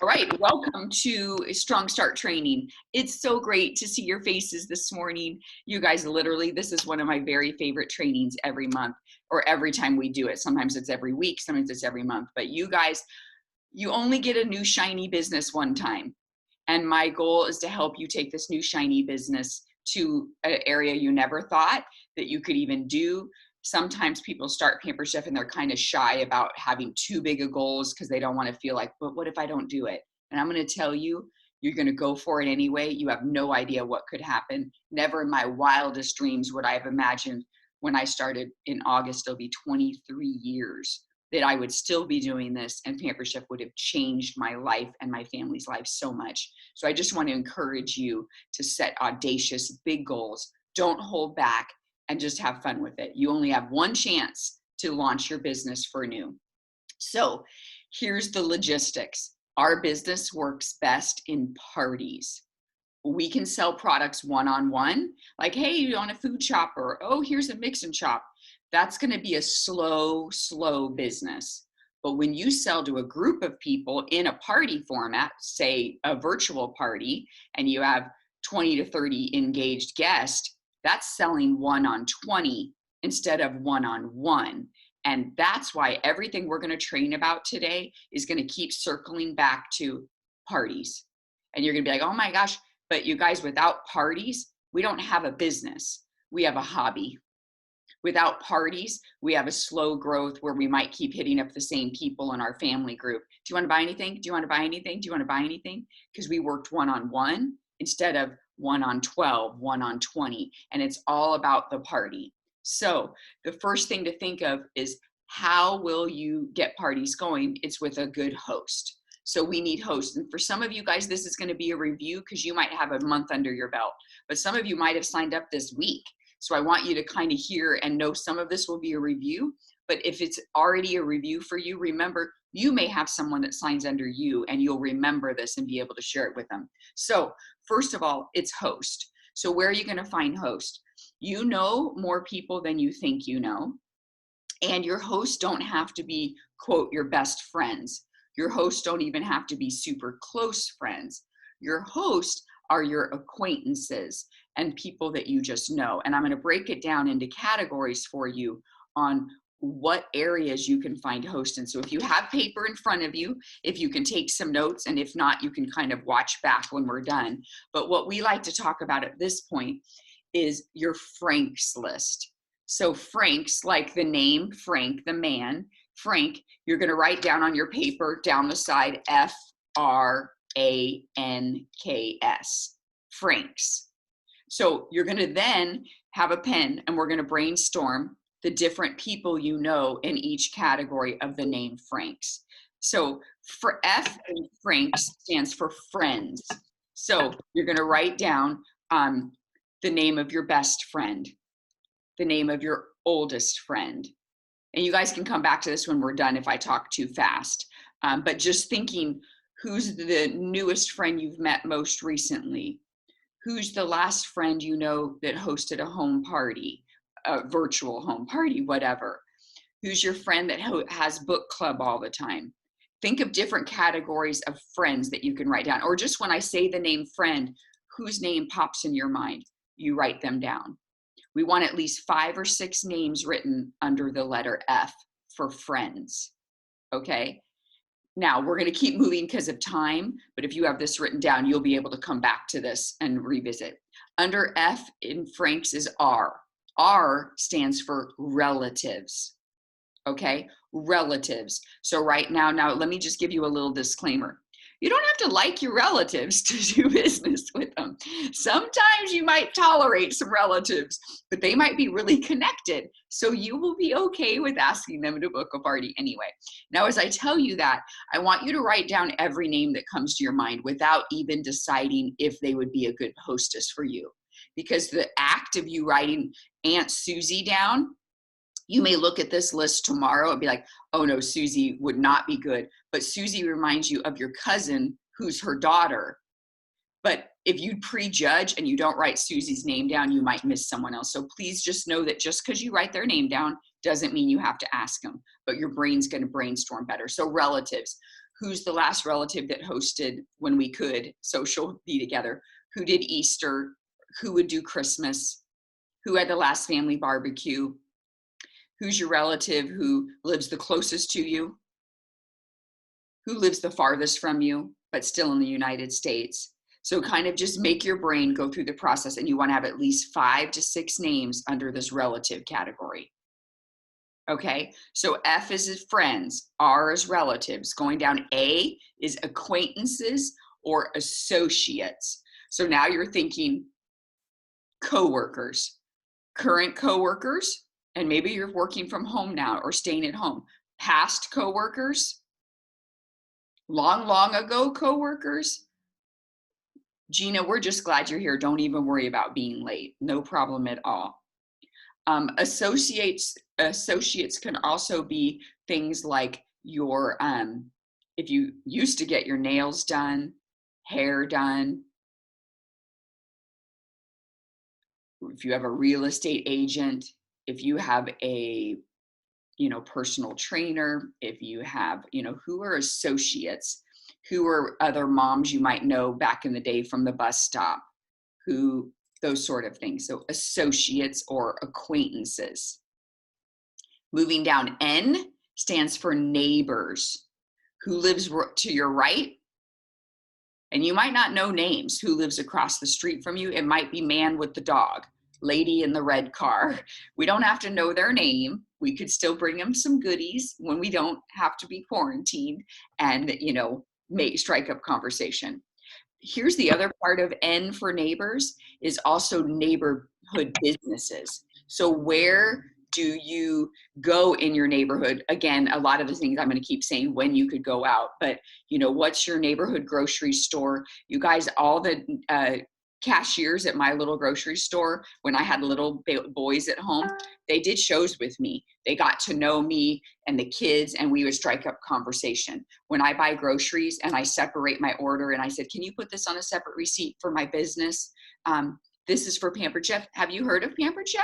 All right, welcome to Strong Start Training. It's so great to see your faces this morning. You guys, literally, this is one of my very favorite trainings every month or every time we do it. Sometimes it's every week, sometimes it's every month. But you guys, you only get a new shiny business one time. And my goal is to help you take this new shiny business to an area you never thought that you could even do. Sometimes people start Pamper Chef and they're kind of shy about having too big of goals because they don't want to feel like, but what if I don't do it? And I'm going to tell you, you're going to go for it anyway. You have no idea what could happen. Never in my wildest dreams would I have imagined when I started in August, it'll be 23 years that I would still be doing this, and Pamper Chef would have changed my life and my family's life so much. So I just want to encourage you to set audacious, big goals. Don't hold back and just have fun with it. You only have one chance to launch your business for new. So here's the logistics. Our business works best in parties. We can sell products one-on-one, like, hey, you want a food shop, or, oh, here's a mix and shop. That's going to be a slow business. But when you sell to a group of people in a party format, say a virtual party, and you have 20 to 30 engaged guests, that's selling 1-on-20 instead of 1-on-1. And that's why everything we're going to train about today is going to keep circling back to parties. And you're going to be like, oh my gosh, but you guys, without parties, we don't have a business. We have a hobby. Without parties, we have a slow growth where we might keep hitting up the same people in our family group. Do you want to buy anything? Do you want to buy anything? Do you want to buy anything? Because we worked 1-on-1 instead of 1-on-12, 1-on-20, and it's all about the party. So the first thing to think of is, how will you get parties going? It's with a good host. So we need hosts. And for some of you guys, this is going to be a review because you might have a month under your belt, but some of you might have signed up this week. So I want you to kind of hear and know some of this will be a review, but if it's already a review for you, remember, you may have someone that signs under you and you'll remember this and be able to share it with them. So first of all, it's host. So where are you going to find host? You know more people than you think you know. And your hosts don't have to be, quote, your best friends. Your hosts don't even have to be super close friends. Your hosts are your acquaintances and people that you just know. And I'm going to break it down into categories for you on what areas you can find hosts in. So if you have paper in front of you, if you can take some notes, and if not, you can kind of watch back when we're done. But what we like to talk about at this point is your Franks list. So Franks, like the name Frank, the man, Frank, you're going to write down on your paper down the side, F-R-A-N-K-S, Franks. So you're going to then have a pen and we're going to brainstorm the different people you know in each category of the name Franks. So for F in Franks stands for friends. So you're going to write down the name of your best friend, the name of your oldest friend. And you guys can come back to this when we're done if I talk too fast. But just thinking, who's the newest friend you've met most recently? Who's the last friend you know that hosted a home party, a virtual home party, whatever? Who's your friend that has book club all the time? Think of different categories of friends that you can write down. Or just when I say the name friend, whose name pops in your mind? You write them down. We want at least 5 or 6 names written under the letter F for friends, okay? Now, we're going to keep moving because of time, but if you have this written down, you'll be able to come back to this and revisit. Under F in Franks is R. R stands for relatives, okay? Relatives. So right now, let me just give you a little disclaimer. You don't have to like your relatives to do business with them. Sometimes you might tolerate some relatives, but they might be really connected. So you will be okay with asking them to book a party anyway. Now, as I tell you that, I want you to write down every name that comes to your mind without even deciding if they would be a good hostess for you. Because the act of you writing Aunt Susie down, you may look at this list tomorrow and be like, oh no, Susie would not be good. But Susie reminds you of your cousin who's her daughter. But if you prejudge and you don't write Susie's name down, you might miss someone else. So please just know that just because you write their name down doesn't mean you have to ask them, but your brain's going to brainstorm better. So relatives, Who's the last relative that hosted when we could social be together? Who did Easter? Who would do Christmas? Who had the last family barbecue? Who's your relative who lives the closest to you? Who lives the farthest from you, but still in the United States? So kind of just make your brain go through the process, and you want to have at least 5 to 6 names under this relative category. Okay, so F is friends, R is relatives. Going down, A is acquaintances or associates. So now you're thinking coworkers, current coworkers, and maybe you're working from home now or staying at home. Past coworkers, long ago coworkers. Gina, we're just glad you're here. Don't even worry about being late. No problem at all. Associates can also be things like your, if you used to get your nails done, hair done, if you have a real estate agent, if you have a, personal trainer, if you have, who are associates, who are other moms you might know back in the day from the bus stop, those sort of things. So associates or acquaintances. Moving down, N stands for neighbors. Who lives to your right? And you might not know names. Who lives across the street from you? It might be man with the dog, lady in the red car. We don't have to know their name. We could still bring them some goodies when we don't have to be quarantined and, strike up conversation. Here's the other part of N for neighbors is also neighborhood businesses. So where do you go in your neighborhood? Again, a lot of the things I'm going to keep saying when you could go out, but what's your neighborhood grocery store? You guys, all the cashiers at my little grocery store, when I had little boys at home, they did shows with me. They got to know me and the kids, and we would strike up conversation. When I buy groceries and I separate my order and I said, can you put this on a separate receipt for my business? This is for Pampered Chef. Have you heard of Pampered Chef?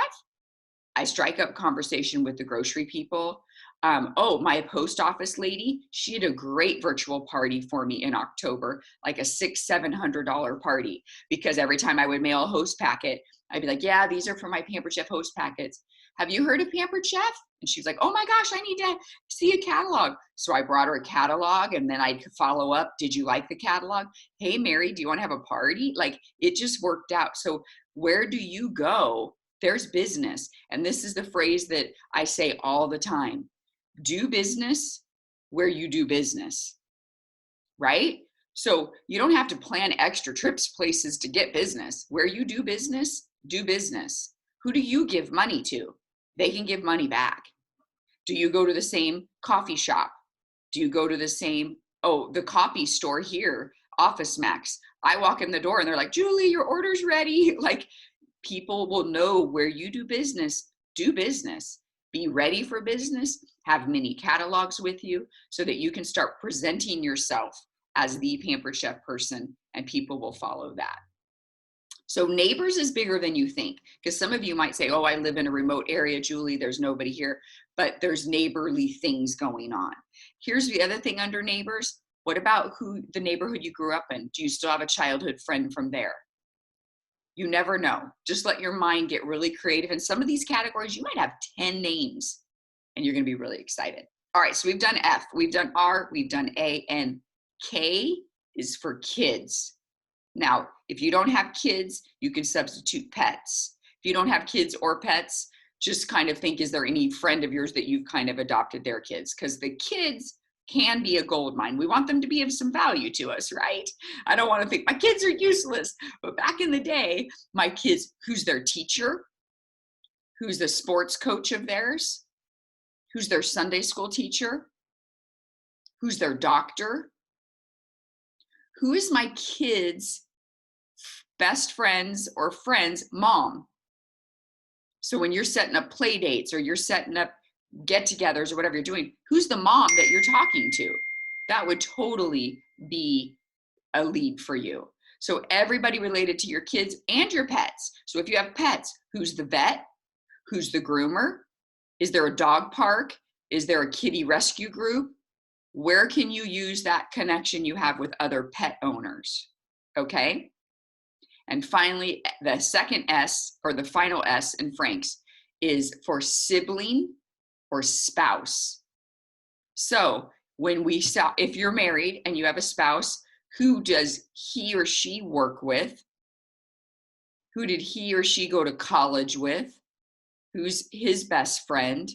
I strike up conversation with the grocery people. My post office lady, she had a great virtual party for me in October, like a $600-700 party, because every time I would mail a host packet, I'd be like, yeah, these are for my Pampered Chef host packets. Have you heard of Pampered Chef? And she was like, oh my gosh, I need to see a catalog. So I brought her a catalog, and then I'd follow up. Did you like the catalog? Hey, Mary, do you want to have a party? Like, it just worked out. So where do you go? There's business. And this is the phrase that I say all the time. Do business where you do business, right? So you don't have to plan extra trips places to get business. Where you do business, do business. Who do you give money to? They can give money back. Do you go to the same coffee shop? Do you go to the same, the coffee store here, Office Max? I walk in the door and they're like, Julie, your order's ready. Like, people will know where you do business. Do business. Be ready for business. Have mini catalogs with you so that you can start presenting yourself as the Pampered Chef person, and people will follow that. So neighbors is bigger than you think, because some of you might say, oh, I live in a remote area, Julie, there's nobody here, but there's neighborly things going on. Here's the other thing under neighbors. What about the neighborhood you grew up in? Do you still have a childhood friend from there? You never know. Just let your mind get really creative. In some of these categories, you might have 10 names and you're going to be really excited. All right, so we've done F, we've done R, we've done A, and K is for kids. Now, if you don't have kids, you can substitute pets. If you don't have kids or pets, just kind of think, is there any friend of yours that you've kind of adopted their kids? Because the kids can be a gold mine. We want them to be of some value to us, right? I don't want to think my kids are useless, but back in the day, my kids, who's their teacher? Who's the sports coach of theirs? Who's their Sunday school teacher? Who's their doctor? Who is my kids' best friends or friends' mom? So when you're setting up play dates or you're setting up get-togethers or whatever you're doing, who's the mom that you're talking to? That would totally be a lead for you. So everybody related to your kids and your pets. So if you have pets, who's the vet? Who's the groomer? Is there a dog park? Is there a kitty rescue group? Where can you use that connection you have with other pet owners? Okay. And finally, the second S, or the final S in Frank's, is for sibling or spouse. So when we saw, if you're married and you have a spouse, who does he or she work with? Who did he or she go to college with? Who's his best friend?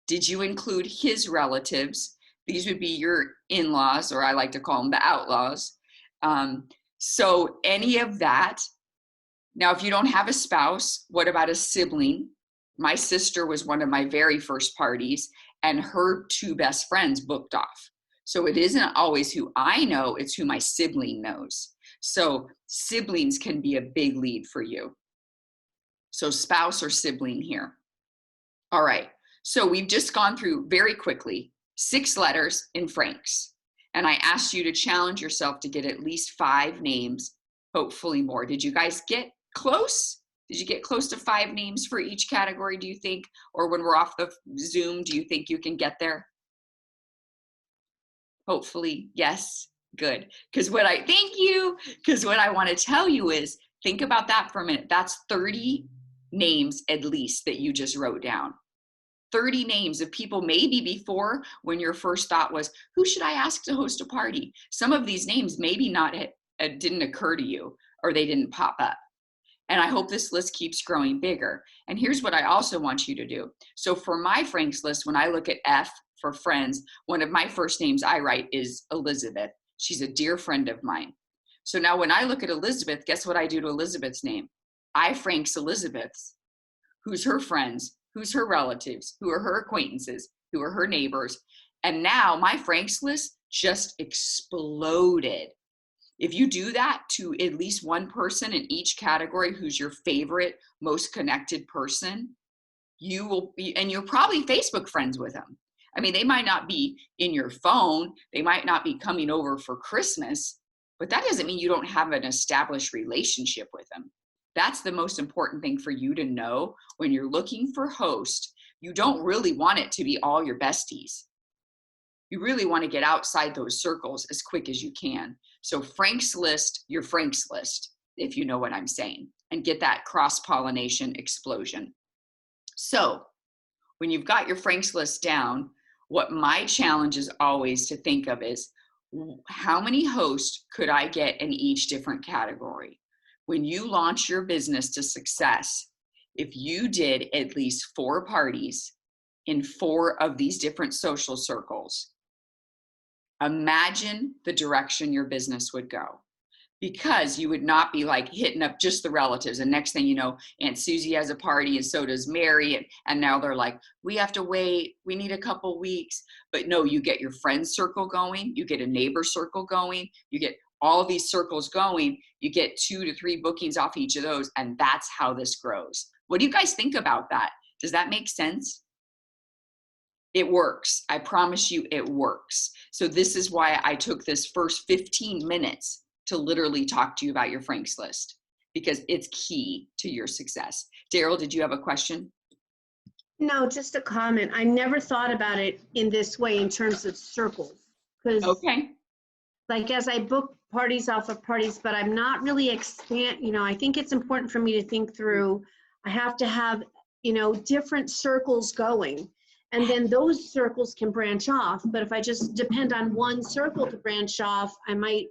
Did you include his relatives? These would be your in-laws, or I like to call them the outlaws. So any of that. Now, if you don't have a spouse, what about a sibling? My sister was one of my very first parties, and her two best friends booked off. So it isn't always who I know, it's who my sibling knows. So siblings can be a big lead for you. So spouse or sibling here. All right, so we've just gone through very quickly 6 letters in Frank's. And I asked you to challenge yourself to get at least 5 names, hopefully more. Did you guys get close? Did you get close to 5 names for each category, do you think? Or when we're off the Zoom, do you think you can get there? Hopefully, yes, good. Because what I, thank you, because what I want to tell you is, think about that for a minute. That's 30 names at least that you just wrote down. 30 names of people maybe before when your first thought was, who should I ask to host a party? Some of these names maybe not didn't occur to you, or they didn't pop up. And I hope this list keeps growing bigger. And here's what I also want you to do. So for my Frank's list, when I look at F for friends, one of my first names I write is Elizabeth. She's a dear friend of mine. So now when I look at Elizabeth, guess what I do to Elizabeth's name? I Frank's Elizabeth's. Who's her friends? Who's her relatives? Who are her acquaintances? Who are her neighbors? And now my Frank's list just exploded. If you do that to at least one person in each category who's your favorite, most connected person, you will be, and you're probably Facebook friends with them. I mean, they might not be in your phone, they might not be coming over for Christmas, but that doesn't mean you don't have an established relationship with them. That's the most important thing for you to know when you're looking for host. You don't really want it to be all your besties. You really want to get outside those circles as quick as you can. So Frank's list, your Frank's list, if you know what I'm saying, and get that cross-pollination explosion. So when you've got your Frank's list down, what my challenge is always to think of is, how many hosts could I get in each different category? When you launch your business to success, if you did at least 4 parties in 4 of these different social circles, imagine the direction your business would go, because you would not be like hitting up just the relatives. And next thing you know, Aunt Susie has a party and so does Mary. And now they're like, we have to wait. We need a couple weeks. But no, you get your friend circle going. You get a neighbor circle going. You get all these circles going. You get 2 to 3 bookings off each of those. And that's how this grows. What do you guys think about that? Does that make sense? It works. I promise you it works. So this is why I took this first 15 minutes to literally talk to you about your Frank's list, because it's key to your success. Daryl, did you have a question? No, just a comment. I never thought about it in this way in terms of circles. Because Okay. like as I book parties off of parties, but I'm not really I think it's important for me to think through, I have to have, different circles going. And then those circles can branch off. But if I just depend on one circle to branch off, I might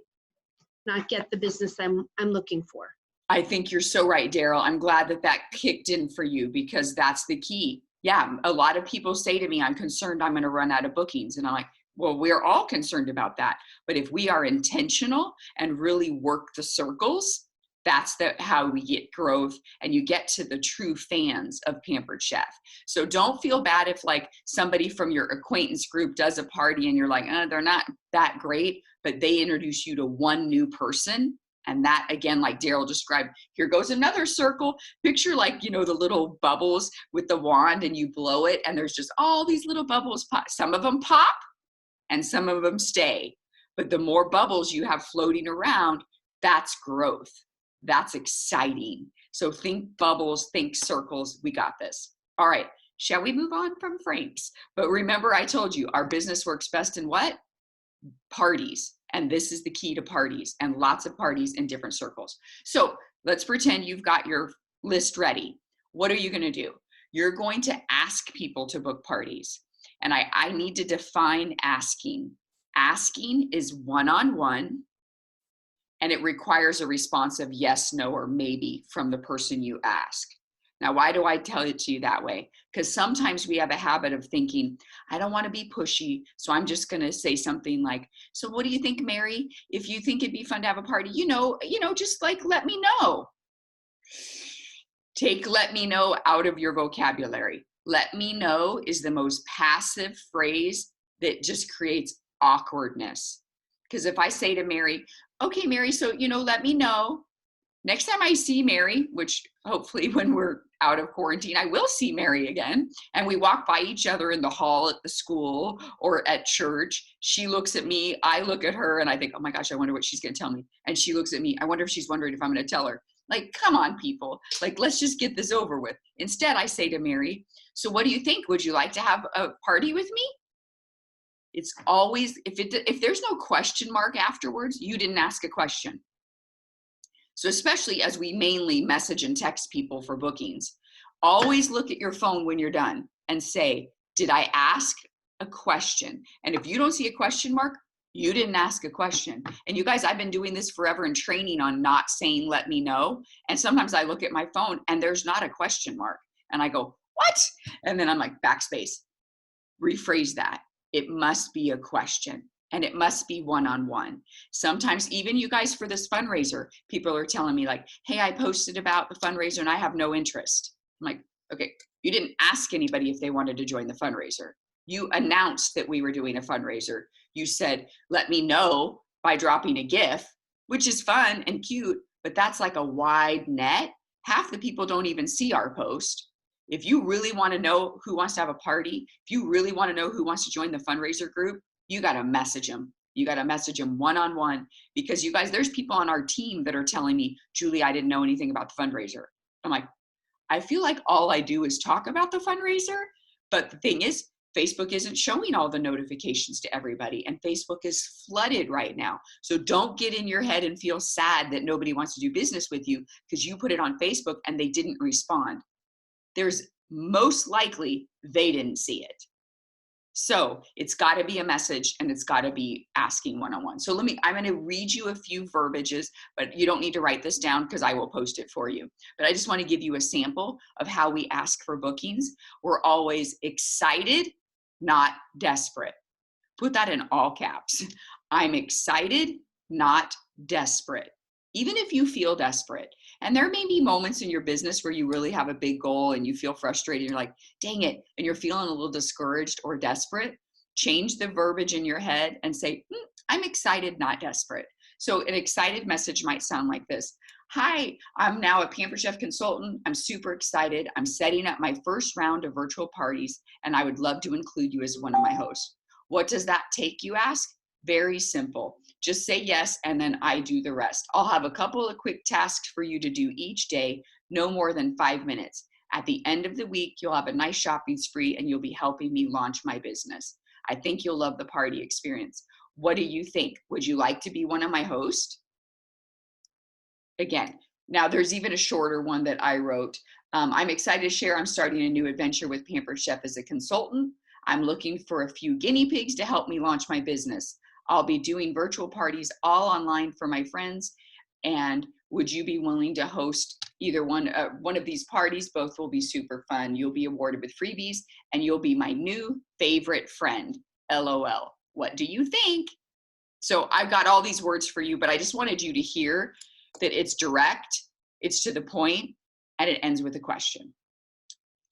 not get the business I'm looking for. I think you're so right, Daryl. I'm glad that kicked in for you, because that's the key. Yeah, a lot of people say to me, I'm concerned I'm going to run out of bookings. And I'm like, well, we're all concerned about that. But if we are intentional and really work the circles, that's how we get growth, and you get to the true fans of Pampered Chef. So don't feel bad if like somebody from your acquaintance group does a party and you're like, they're not that great, but they introduce you to one new person. And that, again, like Daryl described, here goes another circle. Picture like, the little bubbles with the wand, and you blow it and there's just all these little bubbles pop. Some of them pop and some of them stay. But the more bubbles you have floating around, that's growth. That's exciting. So think bubbles, think circles. We got this. All right. Shall we move on from Frank's? But remember, I told you our business works best in what? Parties. And this is the key to parties, and lots of parties in different circles. So let's pretend you've got your list ready. What are you going to do? You're going to ask people to book parties. And I need to define asking. Asking is one-on-one, and it requires a response of yes, no, or maybe from the person you ask. Now, why do I tell it to you that way? Because sometimes we have a habit of thinking, I don't want to be pushy, so I'm just going to say something like, so what do you think, Mary? If you think it'd be fun to have a party, just like, let me know. Take let me know out of your vocabulary. Let me know is the most passive phrase that just creates awkwardness. Because if I say to Mary, okay, Mary, so, let me know. Next time I see Mary, which hopefully when we're out of quarantine, I will see Mary again, and we walk by each other in the hall at the school or at church, she looks at me, I look at her, and I think, oh my gosh, I wonder what she's going to tell me. And she looks at me, I wonder if she's wondering if I'm going to tell her. Like, come on, people. Like, let's just get this over with. Instead, I say to Mary, so what do you think? Would you like to have a party with me? It's always, if there's no question mark afterwards, you didn't ask a question. So especially as we mainly message and text people for bookings, always look at your phone when you're done and say, did I ask a question? And if you don't see a question mark, you didn't ask a question. And you guys, I've been doing this forever and training on not saying, let me know. And sometimes I look at my phone and there's not a question mark. And I go, what? And then I'm like, backspace, rephrase that. It must be a question. And it must be one-on-one. Sometimes even you guys for this fundraiser, people are telling me like, hey, I posted about the fundraiser and I have no interest. I'm like, okay, you didn't ask anybody if they wanted to join the fundraiser. You announced that we were doing a fundraiser. You said, let me know by dropping a GIF, which is fun and cute, but that's like a wide net. Half the people don't even see our post. If you really want to know who wants to have a party, if you really want to know who wants to join the fundraiser group, you got to message them. You got to message them one-on-one, because you guys, there's people on our team that are telling me, Julie, I didn't know anything about the fundraiser. I'm like, I feel like all I do is talk about the fundraiser. But the thing is, Facebook isn't showing all the notifications to everybody, and Facebook is flooded right now. So don't get in your head and feel sad that nobody wants to do business with you because you put it on Facebook and they didn't respond. There's most likely they didn't see it. So it's got to be a message, and it's got to be asking one-on-one. So I'm going to read you a few verbiages, but you don't need to write this down because I will post it for you. But I just want to give you a sample of how we ask for bookings. We're always excited, not desperate. Put that in all caps. I'm excited, not desperate. Even if you feel desperate. And there may be moments in your business where you really have a big goal and you feel frustrated. You're like, dang it. And you're feeling a little discouraged or desperate. Change the verbiage in your head and say, I'm excited, not desperate. So an excited message might sound like this. Hi, I'm now a Pampered Chef consultant. I'm super excited. I'm setting up my first round of virtual parties, and I would love to include you as one of my hosts. What does that take, you ask? Very simple. Just say yes, and then I do the rest. I'll have a couple of quick tasks for you to do each day, no more than 5 minutes. At the end of the week, you'll have a nice shopping spree, and you'll be helping me launch my business. I think you'll love the party experience. What do you think? Would you like to be one of my hosts? Again, now there's even a shorter one that I wrote. I'm excited to share I'm starting a new adventure with Pampered Chef as a consultant. I'm looking for a few guinea pigs to help me launch my business. I'll be doing virtual parties all online for my friends. And would you be willing to host either one of these parties? Both will be super fun. You'll be awarded with freebies, and you'll be my new favorite friend. LOL. What do you think? So I've got all these words for you, but I just wanted you to hear that it's direct, it's to the point, and it ends with a question.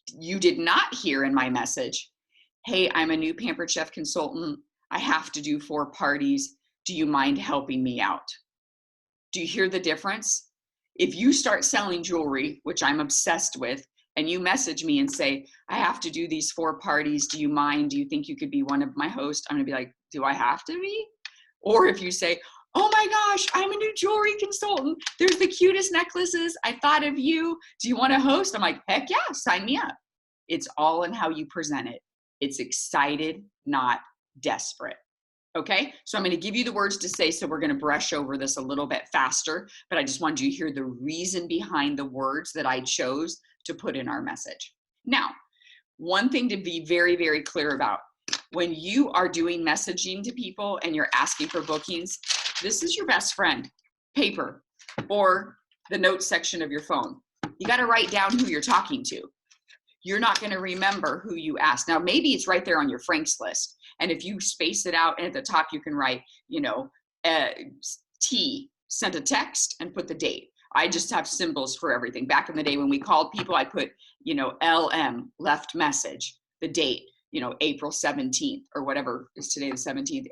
You did not hear in my message, hey, I'm a new Pampered Chef consultant. I have to do 4 parties. Do you mind helping me out? Do you hear the difference? If you start selling jewelry, which I'm obsessed with, and you message me and say, I have to do these 4 parties. Do you mind? Do you think you could be one of my hosts? I'm gonna be like, do I have to be? Or if you say, oh my gosh, I'm a new jewelry consultant. There's the cutest necklaces. I thought of you. Do you want to host? I'm like, heck yeah, sign me up. It's all in how you present it. It's excited, not desperate. Okay, so I'm going to give you the words to say, so we're going to brush over this a little bit faster, but I just wanted you to hear the reason behind the words that I chose to put in our message. Now, one thing to be very, very clear about, when you are doing messaging to people and you're asking for bookings, this is your best friend, paper or the notes section of your phone. You got to write down who you're talking to. You're not going to remember who you asked. Now, maybe it's right there on your Frank's list. And if you space it out and at the top, you can write, T, sent a text and put the date. I just have symbols for everything. Back in the day when we called people, I put, LM, left message, the date, April 17th or whatever is today, the 17th,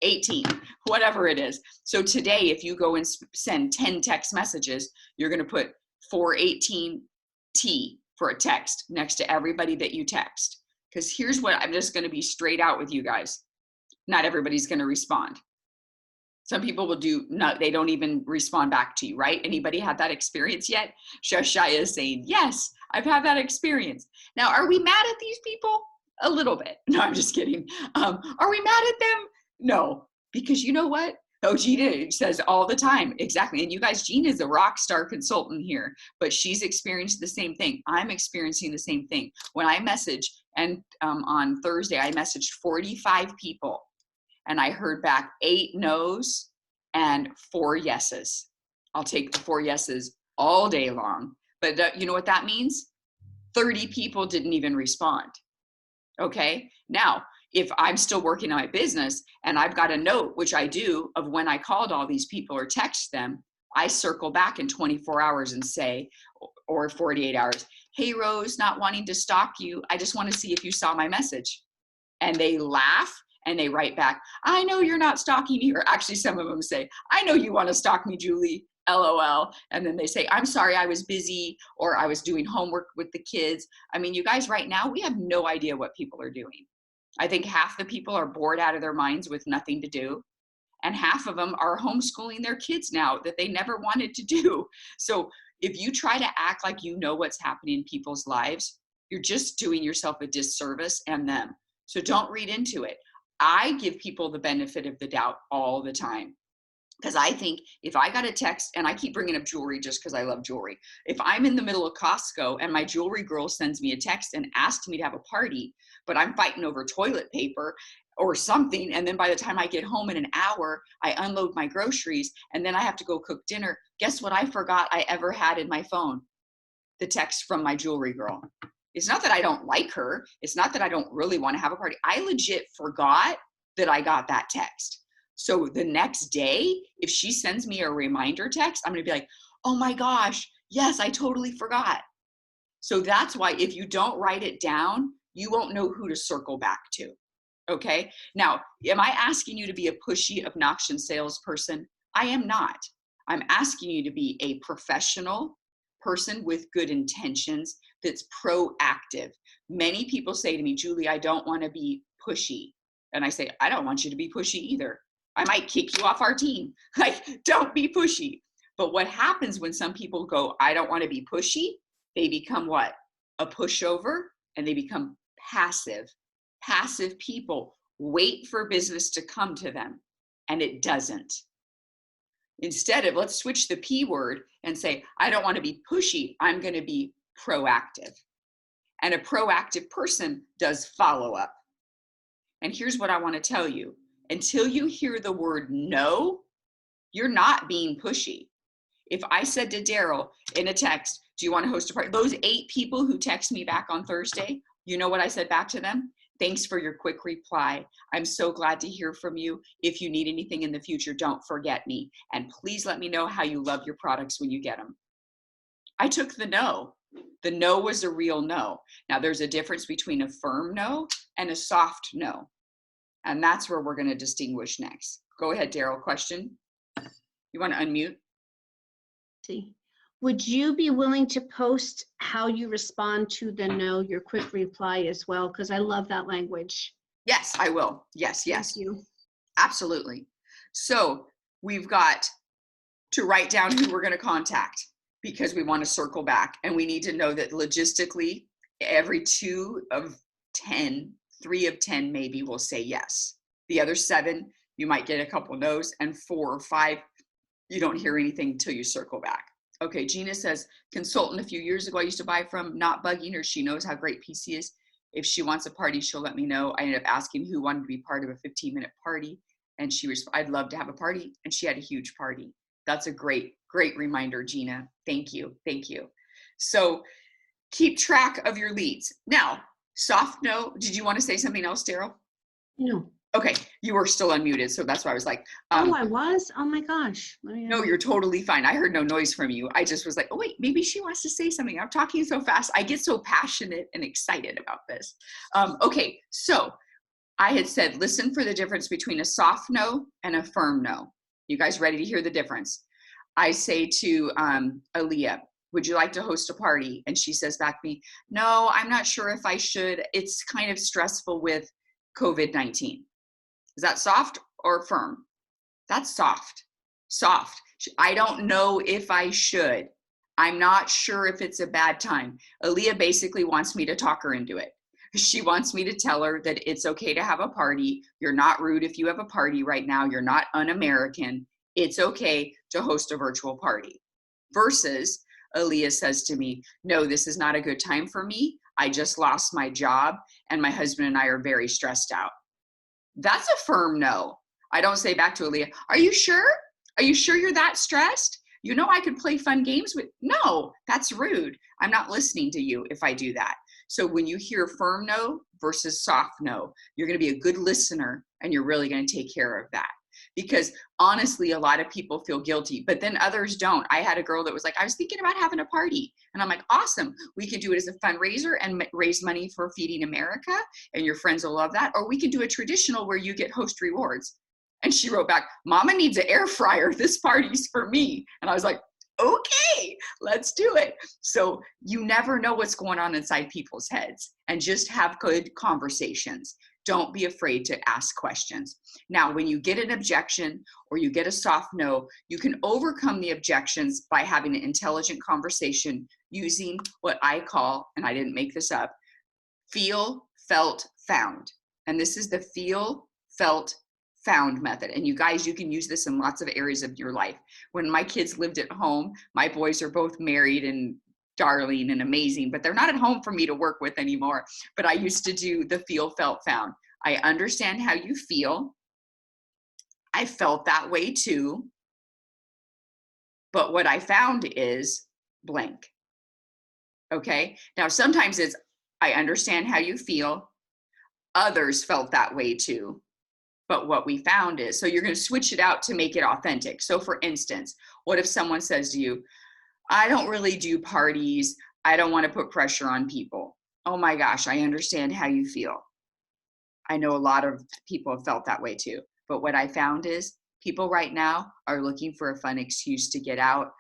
18th, whatever it is. So today, if you go and send 10 text messages, you're going to put 418T for a text next to everybody that you text. Because here's what I'm just going to be straight out with you guys. Not everybody's going to respond. Some people will they don't even respond back to you, right? Anybody had that experience yet? Shashaya is saying, yes, I've had that experience. Now, are we mad at these people? A little bit. No, I'm just kidding. Are we mad at them? No, because you know what? Oh, Gina says all the time. Exactly. And you guys, Gina is a rock star consultant here, but she's experienced the same thing. I'm experiencing the same thing. When I message, and on Thursday, I messaged 45 people and I heard back 8 no's and 4 yeses. I'll take the 4 yeses all day long. But you know what that means? 30 people didn't even respond. Okay. Now, if I'm still working on my business and I've got a note, which I do, of when I called all these people or text them, I circle back in 24 hours and say, or 48 hours, hey, Rose, not wanting to stalk you. I just want to see if you saw my message. And they laugh and they write back, I know you're not stalking me. Or actually, some of them say, I know you want to stalk me, Julie. LOL. And then they say, I'm sorry, I was busy, or I was doing homework with the kids. I mean, you guys, right now, we have no idea what people are doing. I think half the people are bored out of their minds with nothing to do. And half of them are homeschooling their kids now that they never wanted to do. So if you try to act like you know what's happening in people's lives, you're just doing yourself a disservice and them. So don't read into it. I give people the benefit of the doubt all the time. Because I think if I got a text, and I keep bringing up jewelry just because I love jewelry. If I'm in the middle of Costco and my jewelry girl sends me a text and asks me to have a party, but I'm fighting over toilet paper or something, and then by the time I get home in an hour, I unload my groceries, and then I have to go cook dinner, guess what I forgot I ever had in my phone? The text from my jewelry girl. It's not that I don't like her. It's not that I don't really want to have a party. I legit forgot that I got that text. So the next day, if she sends me a reminder text, I'm going to be like, oh my gosh, yes, I totally forgot. So that's why if you don't write it down, you won't know who to circle back to. Okay. Now, am I asking you to be a pushy, obnoxious salesperson? I am not. I'm asking you to be a professional person with good intentions that's proactive. Many people say to me, Julie, I don't want to be pushy. And I say, I don't want you to be pushy either. I might kick you off our team. Like, don't be pushy. But what happens when some people go, I don't want to be pushy? They become what? A pushover, and they become passive. Passive people wait for business to come to them, and it doesn't. Instead of, let's switch the P word and say, I don't want to be pushy. I'm going to be proactive. And a proactive person does follow up. And here's what I want to tell you. Until you hear the word no, you're not being pushy. If I said to Daryl in a text, do you want to host a party? Those 8 people who text me back on Thursday, you know what I said back to them? Thanks for your quick reply. I'm so glad to hear from you. If you need anything in the future, don't forget me. And please let me know how you love your products when you get them. I took the no. The no was a real no. Now there's a difference between a firm no and a soft no. And that's where we're going to distinguish next. Go ahead, Daryl. Question? You want to unmute? See, would you be willing to post how you respond to the no, your quick reply as well? Because I love that language. Yes, I will. Yes, yes. Thank you. Absolutely. So we've got to write down who we're going to contact because we want to circle back. And we need to know that logistically, every 2 of 10, 3 of 10 maybe will say yes. The other 7, you might get a couple no's, and 4 or 5, you don't hear anything until you circle back. Okay, Gina says, consultant a few years ago I used to buy from, not bugging her. She knows how great PC is. If she wants a party, she'll let me know. I ended up asking who wanted to be part of a 15-minute party. And she was, I'd love to have a party. And she had a huge party. That's a great, great reminder, Gina. Thank you. Thank you. So keep track of your leads. Now, soft no. Did you want to say something else, Daryl? No. Okay, you were still unmuted, so that's why I was like, Oh, I was? Oh my gosh. no, you're totally fine. I heard no noise from you. I just was like, oh wait, maybe she wants to say something. I'm talking so fast. I get so passionate and excited about this. Okay, so I had said, listen for the difference between a soft no and a firm no. You guys ready to hear the difference? I say to Aaliyah, would you like to host a party? And she says back to me, no, I'm not sure if I should. It's kind of stressful with COVID-19. Is that soft or firm? That's soft. Soft. I don't know if I should. I'm not sure if it's a bad time. Aaliyah basically wants me to talk her into it. She wants me to tell her that it's okay to have a party. You're not rude if you have a party right now. You're not un-American. It's okay to host a virtual party. Versus Aaliyah says to me, no, this is not a good time for me. I just lost my job and my husband and I are very stressed out. That's a firm no. I don't say back to Aaliyah, are you sure? Are you sure you're that stressed? You know I could play fun games with, no, that's rude. I'm not listening to you if I do that. So when you hear firm no versus soft no, you're gonna be a good listener and you're really gonna take care of that. Because honestly, a lot of people feel guilty, but then others don't. I had a girl that was like, I was thinking about having a party. And I'm like, awesome. We can do it as a fundraiser and raise money for Feeding America. And your friends will love that. Or we can do a traditional where you get host rewards. And she wrote back, Mama needs an air fryer. This party's for me. And I was like, okay, let's do it. So you never know what's going on inside people's heads, and just have good conversations. Don't be afraid to ask questions. Now, when you get an objection or you get a soft no, you can overcome the objections by having an intelligent conversation using what I call, and I didn't make this up, feel, felt, found. And this is the feel, felt, found method. And you guys, you can use this in lots of areas of your life. When my kids lived at home, my boys are both married and darling and amazing, but they're not at home for me to work with anymore. But I used to do the feel, felt, found. I understand how you feel. I felt that way too. But what I found is blank. Okay. Now, sometimes it's, I understand how you feel. Others felt that way too. But what we found is, so you're going to switch it out to make it authentic. So for instance, what if someone says to you, I don't really do parties. I don't want to put pressure on people. Oh my gosh, I understand how you feel. I know a lot of people have felt that way too. But what I found is people right now are looking for a fun excuse to get out,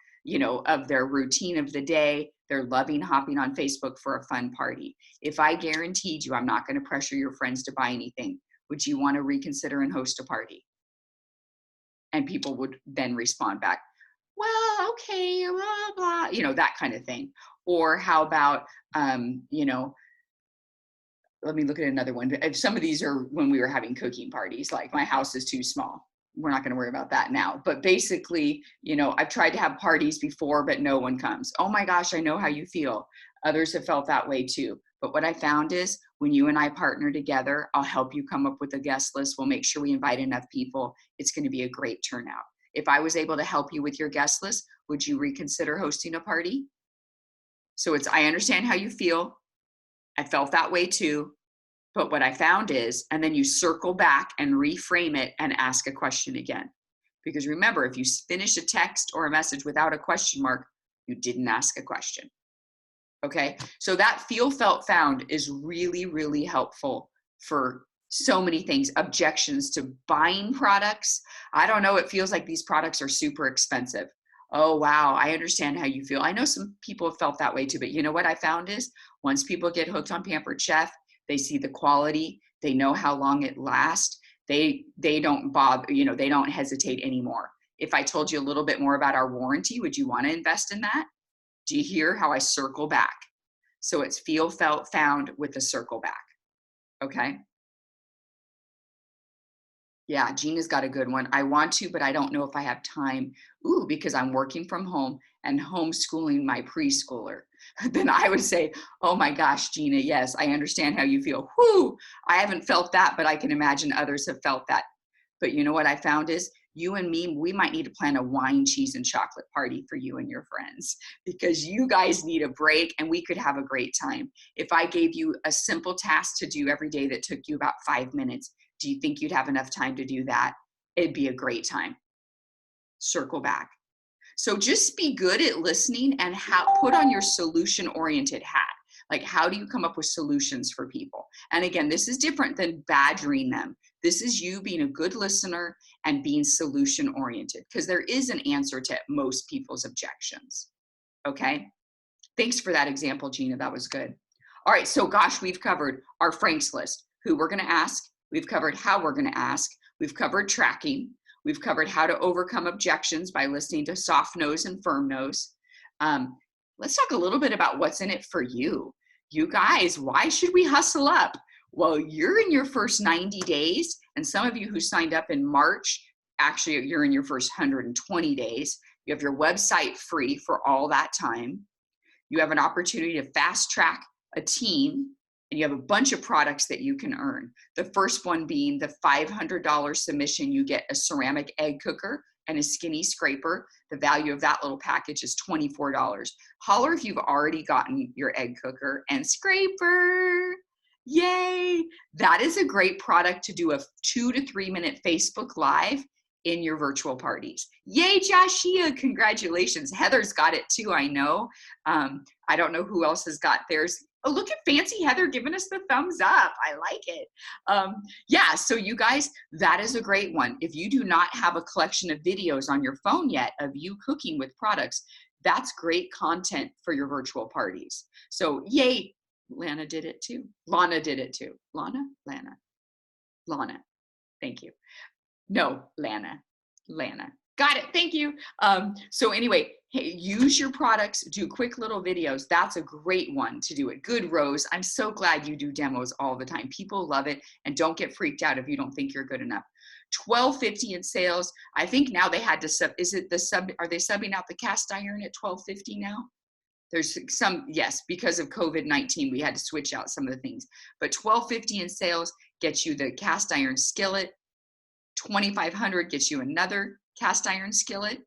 of their routine of the day. They're loving hopping on Facebook for a fun party. If I guaranteed you I'm not going to pressure your friends to buy anything, would you want to reconsider and host a party? And people would then respond back, well, okay, blah, blah, that kind of thing. Or how about, let me look at another one. If some of these are when we were having cooking parties, like my house is too small. We're not going to worry about that now. But basically, I've tried to have parties before, but no one comes. Oh my gosh, I know how you feel. Others have felt that way too. But what I found is when you and I partner together, I'll help you come up with a guest list. We'll make sure we invite enough people. It's going to be a great turnout. If I was able to help you with your guest list, would you reconsider hosting a party? So it's, I understand how you feel. I felt that way too. But what I found is, and then you circle back and reframe it and ask a question again. Because remember, if you finish a text or a message without a question mark, you didn't ask a question. Okay, so that feel, felt, found is really, really helpful for so many things. Objections to buying products. I don't know, it feels like these products are super expensive. Oh, wow, I understand how you feel. I know some people have felt that way too, but you know what I found is once people get hooked on Pampered Chef, they see the quality, they know how long it lasts, they don't bother, they don't hesitate anymore. If I told you a little bit more about our warranty, would you want to invest in that? Do you hear how I circle back? So it's feel, felt, found with a circle back. Okay. Yeah, Gina's got a good one. I want to, but I don't know if I have time. Ooh, because I'm working from home and homeschooling my preschooler. Then I would say, oh my gosh, Gina, yes, I understand how you feel. Whoo, I haven't felt that, but I can imagine others have felt that. But you know what I found is you and me, we might need to plan a wine, cheese, and chocolate party for you and your friends because you guys need a break and we could have a great time. If I gave you a simple task to do every day that took you about 5 minutes, do you think you'd have enough time to do that? It'd be a great time. Circle back. So just be good at listening and put on your solution-oriented hat. Like, how do you come up with solutions for people? And again, this is different than badgering them. This is you being a good listener and being solution-oriented because there is an answer to most people's objections. Okay? Thanks for that example, Gina. That was good. All right, so gosh, we've covered our Frank's list, who we're going to ask. We've covered how we're going to ask. We've covered tracking. We've covered how to overcome objections by listening to soft no's and firm no's. Let's talk a little bit about what's in it for you. You guys, why should we hustle up? Well, you're in your first 90 days, and some of you who signed up in March, actually, you're in your first 120 days. You have your website free for all that time. You have an opportunity to fast track a team, and you have a bunch of products that you can earn. The first one being the $500 submission. You get a ceramic egg cooker and a skinny scraper. The value of that little package is $24. Holler if you've already gotten your egg cooker and scraper. Yay! That is a great product to do a 2 to 3 minute Facebook Live in your virtual parties. Yay, Joshia, congratulations. Heather's got it too, I know. I don't know who else has got theirs. Oh, look at Fancy Heather giving us the thumbs up. I like it. Yeah, so you guys, that is a great one. If you do not have a collection of videos on your phone yet of you cooking with products, that's great content for your virtual parties. So yay, Lana did it too. Lana did it too. Lana? Lana. Thank you. No, Lana. Got it. Thank you. So anyway, hey, use your products, do quick little videos. That's a great one to do it. Good, Rose. I'm so glad you do demos all the time. People love it, and don't get freaked out if you don't think you're good enough. $12.50 in sales. I think now they had to are they subbing out the cast iron at $12.50 now? There's some, yes, because of COVID-19, we had to switch out some of the things. But $12.50 in sales gets you the cast iron skillet. $2,500 gets you another cast iron skillet.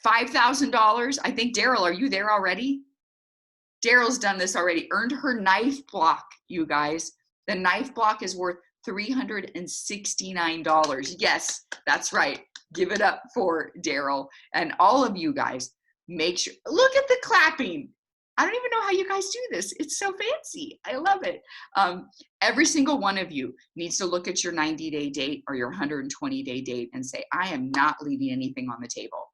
$5,000. I think Daryl, are you there already? Daryl's done this already. Earned her knife block, you guys. The knife block is worth $369. Yes, that's right. Give it up for Daryl. And all of you guys, make sure, look at the clapping. I don't even know how you guys do this. It's so fancy. I love it. Every single one of you needs to look at your 90-day date or your 120-day date and say, I am not leaving anything on the table.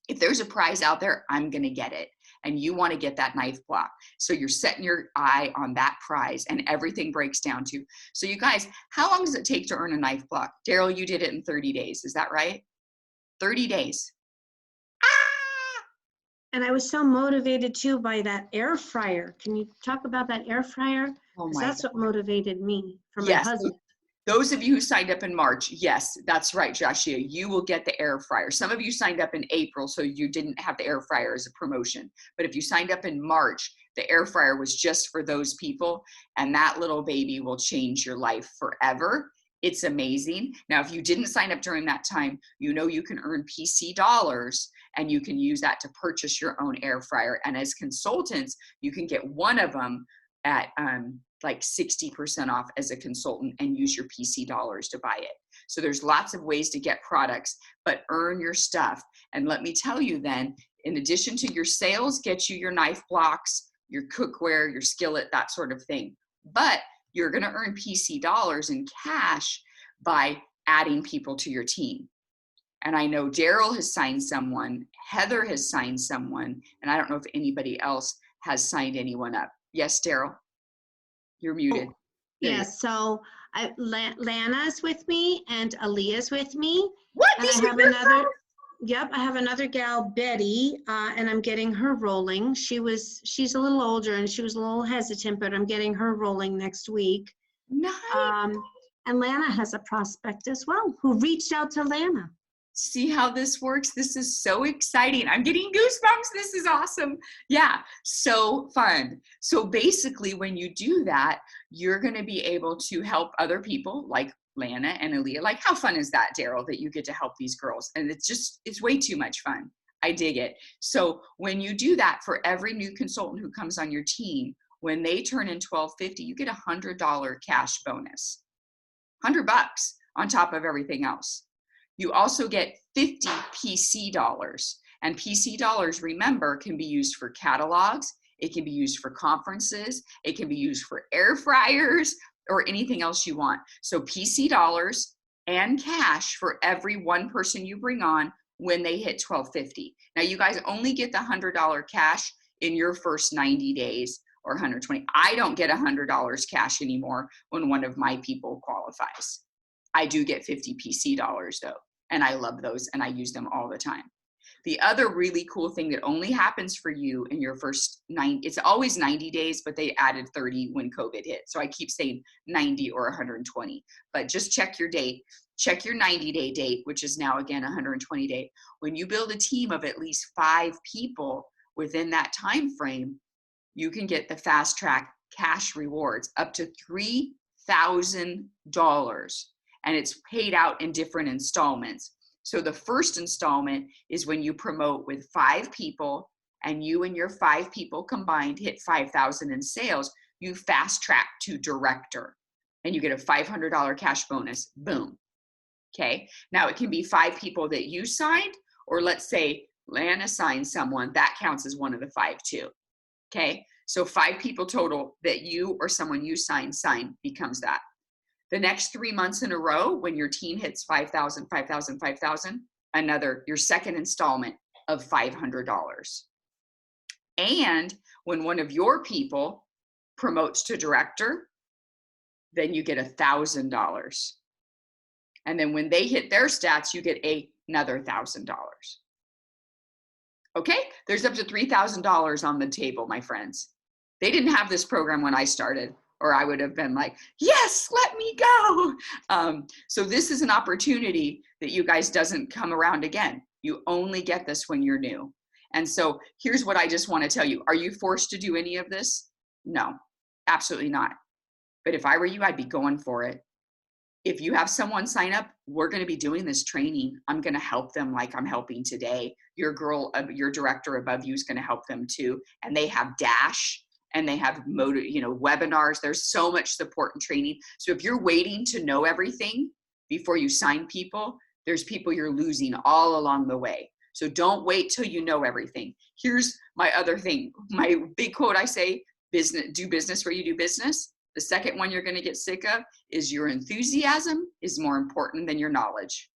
If there's a prize out there, I'm going to get it. And you want to get that knife block. So you're setting your eye on that prize, and everything breaks down to. So you guys, how long does it take to earn a knife block? Daryl, you did it in 30 days. Is that right? 30 days. And I was so motivated too by that air fryer. Can you talk about that air fryer? Oh my That's God. What motivated me for my husband. Those of you who signed up in March, yes, that's right, Joshua, you will get the air fryer. Some of you signed up in April, so you didn't have the air fryer as a promotion. But if you signed up in March, the air fryer was just for those people, and that little baby will change your life forever. It's amazing. Now, if you didn't sign up during that time, you know you can earn PC dollars, and you can use that to purchase your own air fryer. And as consultants, you can get one of them at like 60% off as a consultant and use your PC dollars to buy it. So there's lots of ways to get products, but earn your stuff. And let me tell you then, in addition to your sales, get you your knife blocks, your cookware, your skillet, that sort of thing. But you're going to earn PC dollars in cash by adding people to your team. And I know Daryl has signed someone, Heather has signed someone, and I don't know if anybody else has signed anyone up. Yes, Daryl, you're muted. Yes, so Lana's with me and Aaliyah's with me. What? And I have another. Yep, I have another gal, Betty, and I'm getting her rolling. She's a little older and she was a little hesitant, but I'm getting her rolling next week. Nice. Um, and Lana has a prospect as well who reached out to Lana. See how this works? This is so exciting. I'm getting goosebumps. This is awesome. Yeah, so fun. So basically, when you do that, you're going to be able to help other people like Lana and Aaliyah. Like, how fun is that, Daryl, that you get to help these girls? And it's way too much fun. I dig it. So when you do that for every new consultant who comes on your team, when they turn in 1250, you get $100 cash bonus, $100 on top of everything else. You also get 50 PC dollars. And PC dollars, remember, can be used for catalogs, it can be used for conferences, it can be used for air fryers, or anything else you want. So PC dollars and cash for every one person you bring on when they hit 1250. Now you guys only get the $100 cash in your first 90 days or 120. I don't get $100 cash anymore when one of my people qualifies. I do get 50 PC dollars though. And I love those and I use them all the time. The other really cool thing that only happens for you in your first it's always 90 days, but they added 30 when COVID hit. So I keep saying 90 or 120, but just check your date. Check your 90-day date, which is now again 120 day. When you build a team of at least 5 people within that time frame, you can get the fast track cash rewards up to $3,000. And it's paid out in different installments. So the first installment is when you promote with 5 people and you and your 5 people combined hit 5,000 in sales, you fast track to director and you get a $500 cash bonus. Boom. Okay. Now it can be 5 people that you signed, or let's say Lana signed someone, that counts as one of the 5 too. Okay. So 5 people total that you or someone you signed becomes that. The next 3 months in a row, when your team hits 5,000, 5,000, 5,000, your second installment of $500. And when one of your people promotes to director, then you get $1,000. And then when they hit their stats, you get another $1,000. Okay, there's up to $3,000 on the table, my friends. They didn't have this program when I started, or I would have been like, yes, let me go. So this is an opportunity that you guys doesn't come around again. You only get this when you're new. And so here's what I just want to tell you. Are you forced to do any of this? No, absolutely not. But if I were you, I'd be going for it. If you have someone sign up, we're going to be doing this training. I'm going to help them like I'm helping today. Your director above you is going to help them too. And they have Dash. And they have webinars. There's so much support and training. So if you're waiting to know everything before you sign people, there's people you're losing all along the way. So don't wait till you know everything. Here's my other thing. My big quote I say, do business where you do business. The second one you're going to get sick of is your enthusiasm is more important than your knowledge.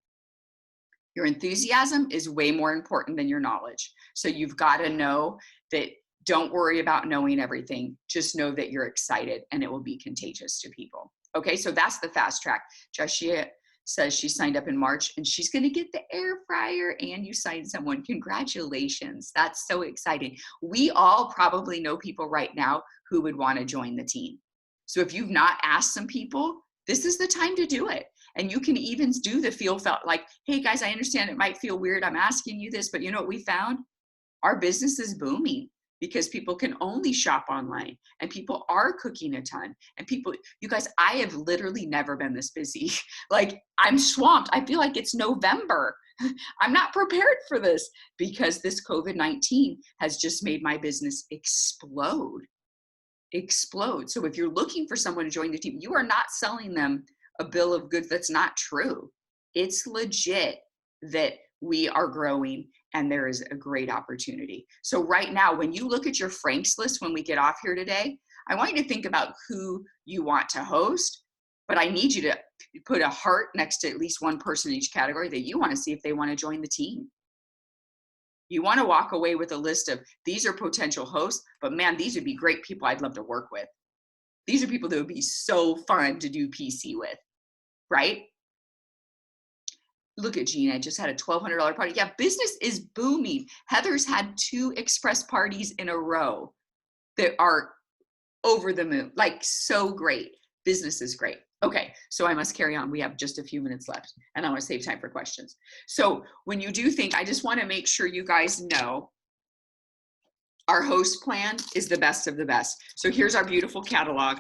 Your enthusiasm is way more important than your knowledge. So you've got to know that. Don't worry about knowing everything. Just know that you're excited and it will be contagious to people. Okay, so that's the fast track. Joshua says she signed up in March and she's going to get the air fryer and you signed someone. Congratulations. That's so exciting. We all probably know people right now who would want to join the team. So if you've not asked some people, this is the time to do it. And you can even do the felt like, hey guys, I understand it might feel weird. I'm asking you this, but you know what we found? Our business is booming. Because people can only shop online and people are cooking a ton. And you guys, I have literally never been this busy. Like I'm swamped. I feel like it's November. I'm not prepared for this because this COVID-19 has just made my business explode. So if you're looking for someone to join the team, you are not selling them a bill of goods that's not true. It's legit that we are growing and there is a great opportunity. So right now, when you look at your Franks list, when we get off here today, I want you to think about who you want to host, but I need you to put a heart next to at least one person in each category that you want to see if they want to join the team. You want to walk away with a list of, these are potential hosts, but man, these would be great people I'd love to work with. These are people that would be so fun to do PC with, right? Look at Gina, just had a $1,200 party. Yeah, business is booming. Heather's had 2 express parties in a row that are over the moon, like so great. Business is great. Okay, so I must carry on. We have just a few minutes left and I want to save time for questions. So when you do think, I just want to make sure you guys know our host plan is the best of the best. So here's our beautiful catalog.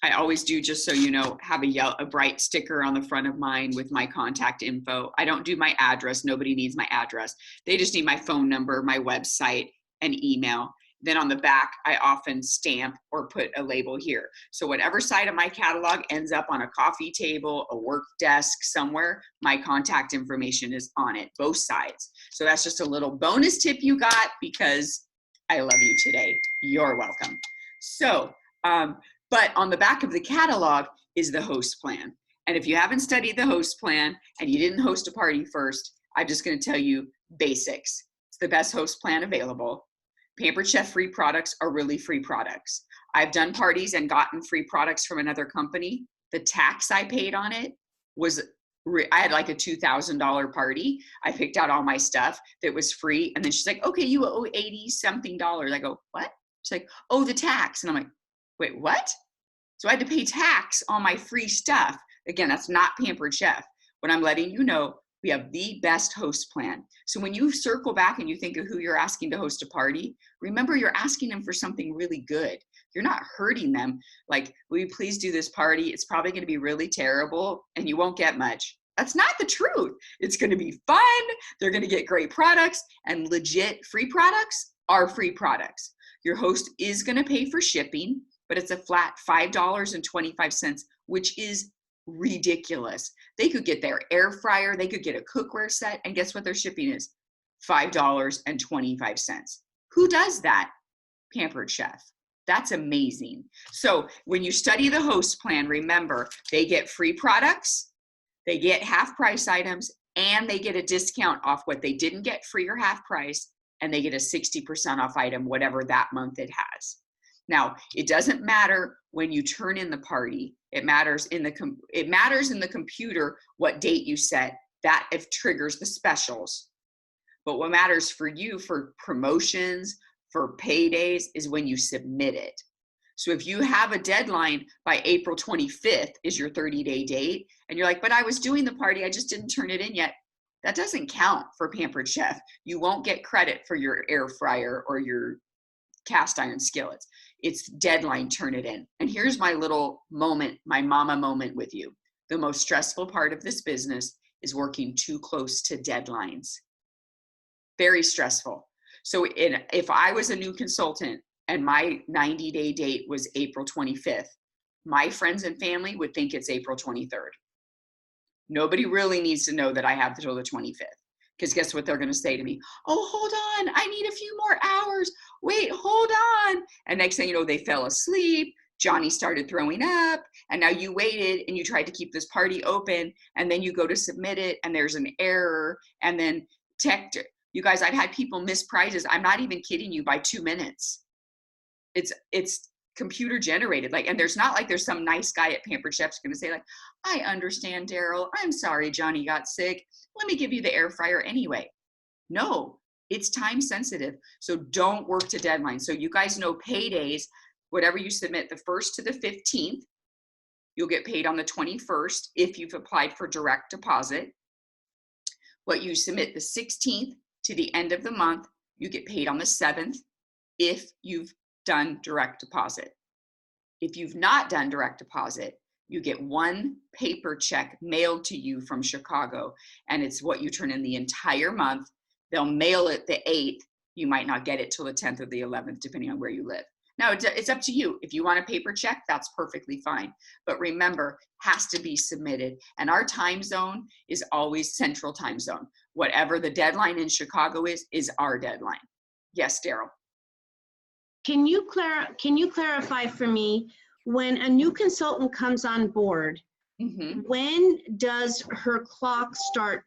I always do, just so you know, have a bright sticker on the front of mine with my contact info. I don't do my address. Nobody needs my address. They just need my phone number, my website, and email. Then on the back, I often stamp or put a label here. So whatever side of my catalog ends up on a coffee table, a work desk, somewhere, my contact information is on it, both sides. So that's just a little bonus tip you got because I love you today. You're welcome. So, but on the back of the catalog is the host plan. And if you haven't studied the host plan and you didn't host a party first, I'm just going to tell you basics. It's the best host plan available. Pampered Chef free products are really free products. I've done parties and gotten free products from another company. The tax I paid on it was, I had like a $2,000 party. I picked out all my stuff that was free. And then she's like, okay, you owe 80 something dollars. I go, what? She's like, oh, the tax. And I'm like, wait, what? So I had to pay tax on my free stuff. Again, that's not Pampered Chef. What I'm letting you know, we have the best host plan. So when you circle back and you think of who you're asking to host a party, remember you're asking them for something really good. You're not hurting them. Like, will you please do this party? It's probably going to be really terrible and you won't get much. That's not the truth. It's going to be fun. They're going to get great products, and legit free products are free products. Your host is going to pay for shipping, but it's a flat $5.25, which is ridiculous. They could get their air fryer, they could get a cookware set, and guess what their shipping is? $5.25. Who does that? Pampered Chef. That's amazing. So when you study the host plan, remember they get free products, they get half price items, and they get a discount off what they didn't get free or half price, and they get a 60% off item, whatever that month it has. Now, it doesn't matter when you turn in the party. It matters in the computer what date you set. That if triggers the specials. But what matters for you for promotions, for paydays, is when you submit it. So if you have a deadline by April 25th is your 30-day date, and you're like, but I was doing the party, I just didn't turn it in yet. That doesn't count for Pampered Chef. You won't get credit for your air fryer or your cast iron skillets. It's deadline, turn it in. And here's my little moment, my mama moment with you. The most stressful part of this business is working too close to deadlines. Very stressful. So if I was a new consultant and my 90-day date was April 25th, my friends and family would think it's April 23rd. Nobody really needs to know that I have until the 25th. Because guess what they're going to say to me? Oh, hold on. I need a few more hours. Wait, hold on. And next thing you know, they fell asleep. Johnny started throwing up. And now you waited and you tried to keep this party open. And then you go to submit it and there's an error. And then you guys, I've had people miss prizes. I'm not even kidding you, by 2 minutes. It's computer generated. Like, and there's not like there's some nice guy at Pampered Chef's going to say like, I understand, Daryl. I'm sorry, Johnny got sick. Let me give you the air fryer anyway. No, it's time sensitive. So don't work to deadline. So you guys know paydays, whatever you submit the 1st to the 15th, you'll get paid on the 21st if you've applied for direct deposit. What you submit the 16th to the end of the month, you get paid on the 7th if you've done direct deposit. If you've not done direct deposit, you get one paper check mailed to you from Chicago, and it's what you turn in the entire month. They'll mail it the 8th. You might not get it till the 10th or the 11th, depending on where you live. Now, it's up to you. If you want a paper check, that's perfectly fine. But remember, has to be submitted. And our time zone is always Central Time Zone. Whatever the deadline in Chicago is our deadline. Yes, Daryl. Can you clarify for me, when a new consultant comes on board, when does her clock start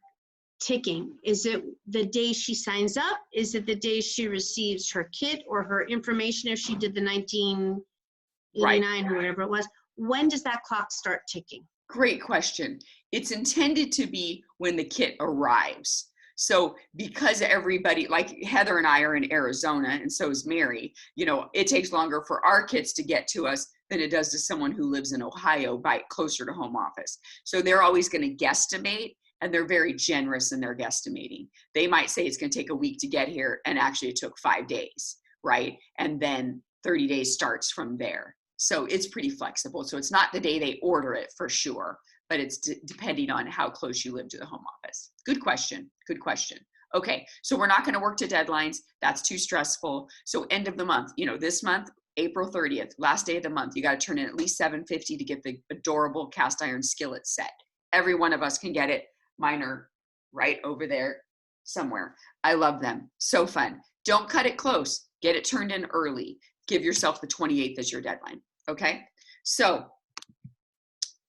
ticking? Is it the day she signs up? Is it the day she receives her kit or her information if she did the 1989 or whatever it was? When does that clock start ticking? Great question. it's intended to be when the kit arrives. So because everybody, like Heather and I are in Arizona, and so is Mary, you know, it takes longer for our kits to get to us than it does to someone who lives in Ohio by closer to home office. So they're always going to guesstimate, and they're very generous in their guesstimating. They might say it's going to take a week to get here, and actually it took 5 days, right? And then 30 days starts from there. So it's pretty flexible. So it's not the day they order it for sure, but it's depending on how close you live to the home office. Good question. Good question. Okay, so we're not going to work to deadlines. That's too stressful. So end of the month, you know, this month, April 30th, last day of the month, you got to turn in at least $750 to get the adorable cast iron skillet set. Every one of us can get it. Mine are right over there somewhere. I love them. So fun. Don't cut it close. Get it turned in early. Give yourself the 28th as your deadline. Okay, so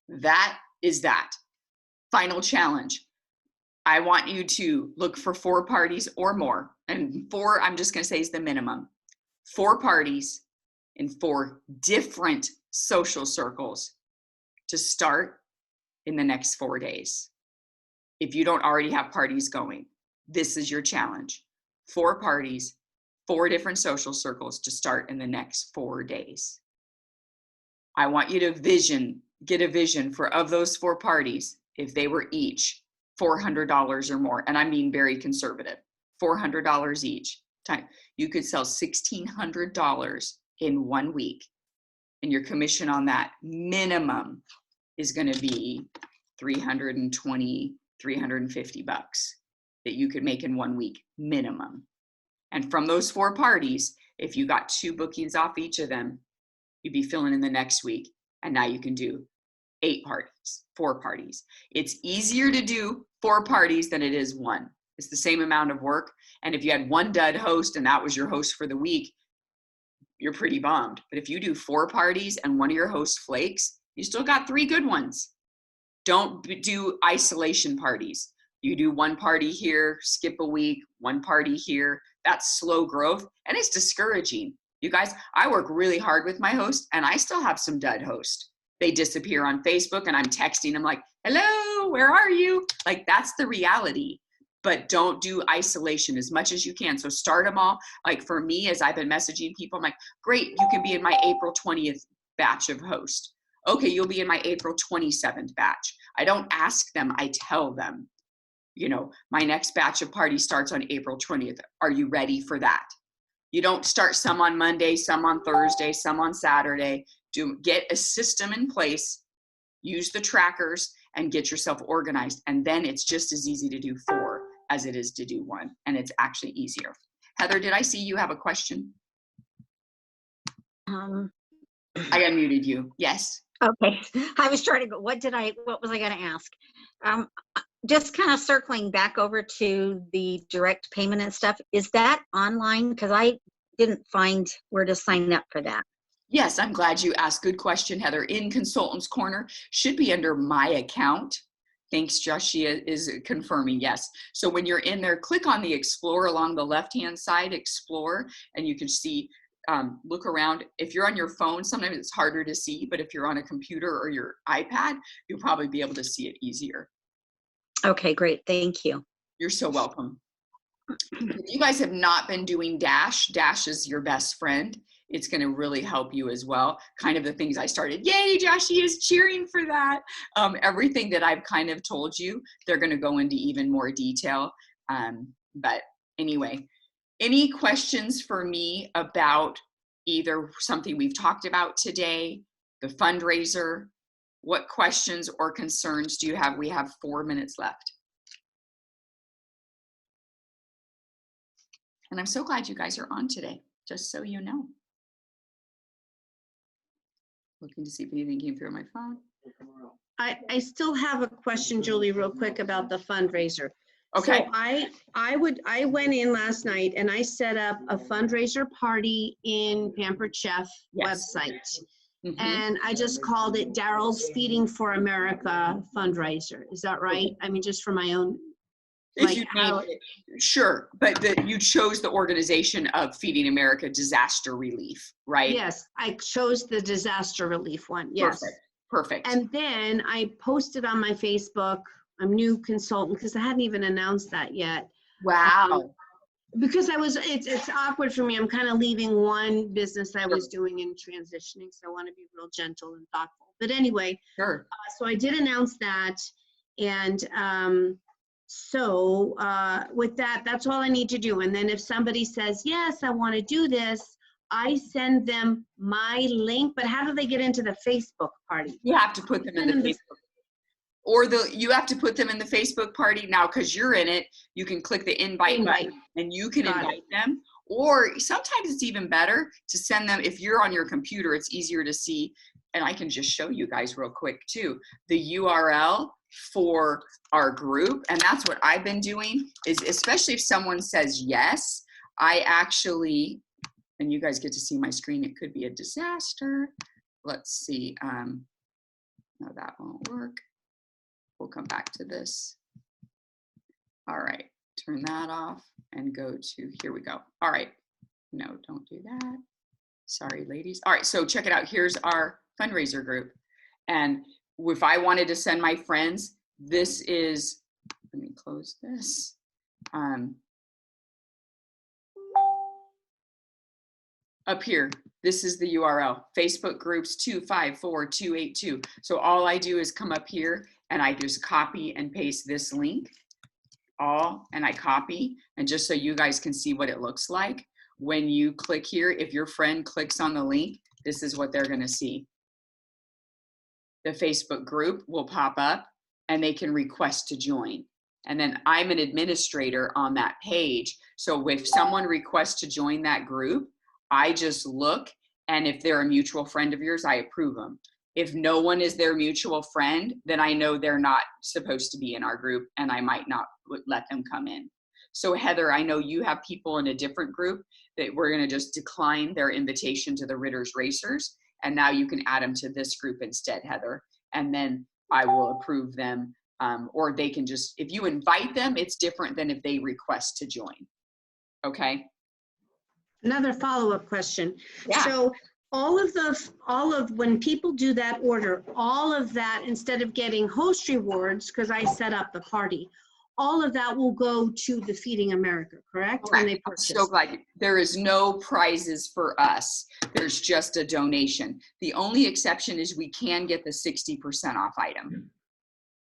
that is that. Final challenge. I want you to look for 4 parties or more. And 4, I'm just going to say, is the minimum. 4 parties in 4 different social circles to start in the next 4 days. If you don't already have parties going, this is your challenge. 4 parties, 4 different social circles to start in the next 4 days. I want you to get a vision for, of those 4 parties, if they were each $400 or more, and I mean very conservative, $400 each. You could sell $1,600 in 1 week, and your commission on that minimum is going to be $320, $350 that you could make in 1 week minimum. And from those 4 parties, if you got 2 bookings off each of them, you'd be filling in the next week. And now you can do 8 parties, 4 parties. It's easier to do 4 parties than it is 1. It's the same amount of work. And if you had 1 dud host and that was your host for the week, you're pretty bummed. But if you do 4 parties and one of your hosts flakes, you still got 3 good ones. Don't do isolation parties. You do 1 party here, skip a week, 1 party here. That's slow growth, and it's discouraging. You guys, I work really hard with my host, and I still have some dud hosts. They disappear on Facebook, and I'm texting them like, hello, where are you? Like, that's the reality. But don't do isolation as much as you can. So start them all. Like for me, as I've been messaging people, I'm like, great, you can be in my April 20th batch of host. Okay, you'll be in my April 27th batch. I don't ask them, I tell them, you know, my next batch of parties starts on April 20th. Are you ready for that? You don't start some on Monday, some on Thursday, some on Saturday. Get a system in place, use the trackers, and get yourself organized. And then it's just as easy to do 4 as it is to do 1. And it's actually easier. Heather, did I see you have a question? I unmuted you. Yes. Okay. I was trying to go, what was I going to ask? Just kind of circling back over to the direct payment and stuff. Is that online? Because I didn't find where to sign up for that. Yes, I'm glad you asked. Good question, Heather. In Consultants Corner, should be under My Account. Thanks, Josh. She is confirming, yes. So when you're in there, click on the Explore along the left-hand side, Explore, and you can see, look around. If you're on your phone, sometimes it's harder to see, but if you're on a computer or your iPad, you'll probably be able to see it easier. Okay, great. Thank you. You're so welcome. If you guys have not been doing Dash, Dash is your best friend. It's going to really help you as well. Kind of the things I started, yay, Joshie is cheering for that. Everything that I've kind of told you, they're going to go into even more detail. But anyway, any questions for me about either something we've talked about today, the fundraiser? What questions or concerns do you have? We have 4 minutes left. And I'm so glad you guys are on today, just so you know. Looking to see if anything came through on my phone. I still have a question, Julie, real quick about the fundraiser. Okay. So I went in last night and I set up a fundraiser party in Pampered Chef website. Mm-hmm. And I just called it Daryl's Feeding for America fundraiser. Is that right? I mean, just for my own. If you need, sure, but you chose the organization of Feeding America Disaster Relief, right? Yes, I chose the disaster relief one. Yes. Perfect. Perfect. And then I posted on my Facebook, I'm new consultant, because I hadn't even announced that yet. Wow. Because it's awkward for me. I'm kind of leaving one business I was doing and transitioning. So I want to be real gentle and thoughtful. But anyway, Sure. so I did announce that. And with that, that's all I need to do. And then if somebody says, yes, I want to do this, I send them my link. But how do they get into the Facebook party? You have to put them in the Facebook. Or you have to put them in the Facebook party now, because you're in it. You can click the invite button and you can invite them. Or sometimes it's even better to send them, if you're on your computer, it's easier to see. And I can just show you guys real quick too, the URL for our group. And that's what I've been doing, is especially if someone says yes, I actually, and you guys get to see my screen, it could be a disaster. Let's see. No, that won't work. We'll come back to this. All right, turn that off and go to, here we go. All right, no, don't do that. Sorry, ladies. All right, so check it out. Here's our fundraiser group. And if I wanted to send my friends, this is, let me close this. Up here, this is the URL, Facebook groups 254282. So all I do is come up here and I just copy and paste this link, and I copy, and just so you guys can see what it looks like. When you click here, if your friend clicks on the link, this is what they're gonna see. The Facebook group will pop up and they can request to join. And then I'm an administrator on that page. So if someone requests to join that group, I just look, and if they're a mutual friend of yours, I approve them. If no one is their mutual friend, then I know they're not supposed to be in our group and I might not let them come in. So Heather, I know you have people in a different group that we're gonna just decline their invitation to the Ritter's Racers. And now you can add them to this group instead, Heather. And then I will approve them. Or they can just, if you invite them, it's different than if they request to join. Okay? Another follow-up question. Yeah. So all of when people do that order, all of that, instead of getting host rewards, because I set up the party, all of that will go to the Feeding America, correct? When they purchase. I'm so glad. There is no prizes for us. There's just a donation. The only exception is we can get the 60% off item.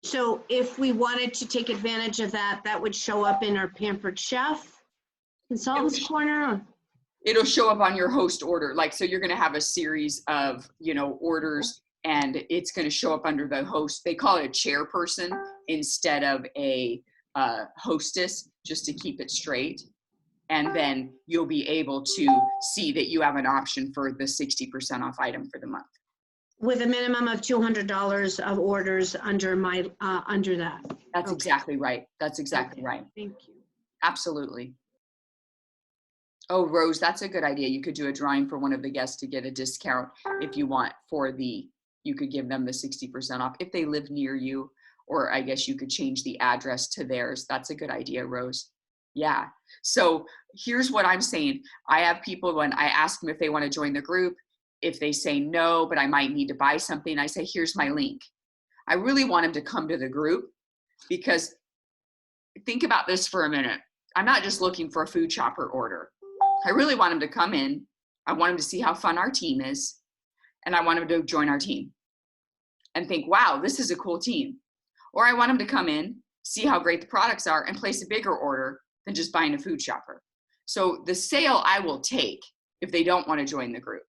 So if we wanted to take advantage of that, that would show up in our Pampered Chef Consultants Corner? It'll show up on your host order. Like, so you're going to have a series of, orders, and it's going to show up under the host. They call it a chairperson instead of a hostess, just to keep it straight. And then you'll be able to see that you have an option for the 60% off item for the month. With a minimum of $200 of orders under that. That's exactly right. That's exactly right. Thank you. Absolutely. Oh, Rose, that's a good idea. You could do a drawing for one of the guests to get a discount if you want you could give them the 60% off if they live near you, or I guess you could change the address to theirs. That's a good idea, Rose. Yeah. So here's what I'm saying. I have people, when I ask them if they want to join the group, if they say no, but I might need to buy something, I say, here's my link. I really want them to come to the group, because think about this for a minute. I'm not just looking for a food shopper order. I really want them to come in. I want them to see how fun our team is. And I want them to join our team and think, wow, this is a cool team. Or I want them to come in, see how great the products are, and place a bigger order than just buying a food shopper. So the sale I will take if they don't want to join the group.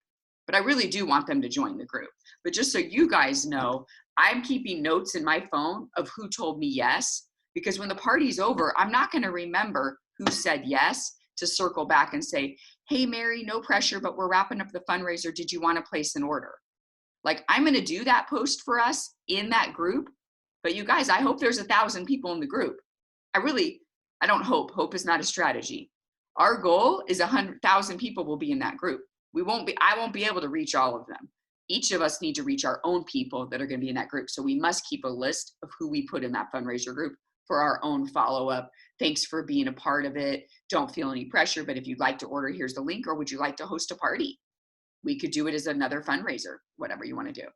But I really do want them to join the group. But just so you guys know, I'm keeping notes in my phone of who told me yes, because when the party's over, I'm not going to remember who said yes to circle back and say, hey, Mary, no pressure, but we're wrapping up the fundraiser. Did you want to place an order? Like, I'm going to do that post for us in that group. But you guys, I hope there's 1,000 people in the group. I don't hope. Hope is not a strategy. Our goal is 100,000 people will be in that group. I won't be able to reach all of them. Each of us need to reach our own people that are going to be in that group. So we must keep a list of who we put in that fundraiser group for our own follow-up. Thanks for being a part of it. Don't feel any pressure, but if you'd like to order, here's the link. Or would you like to host a party? We could do it as another fundraiser, whatever you want to do.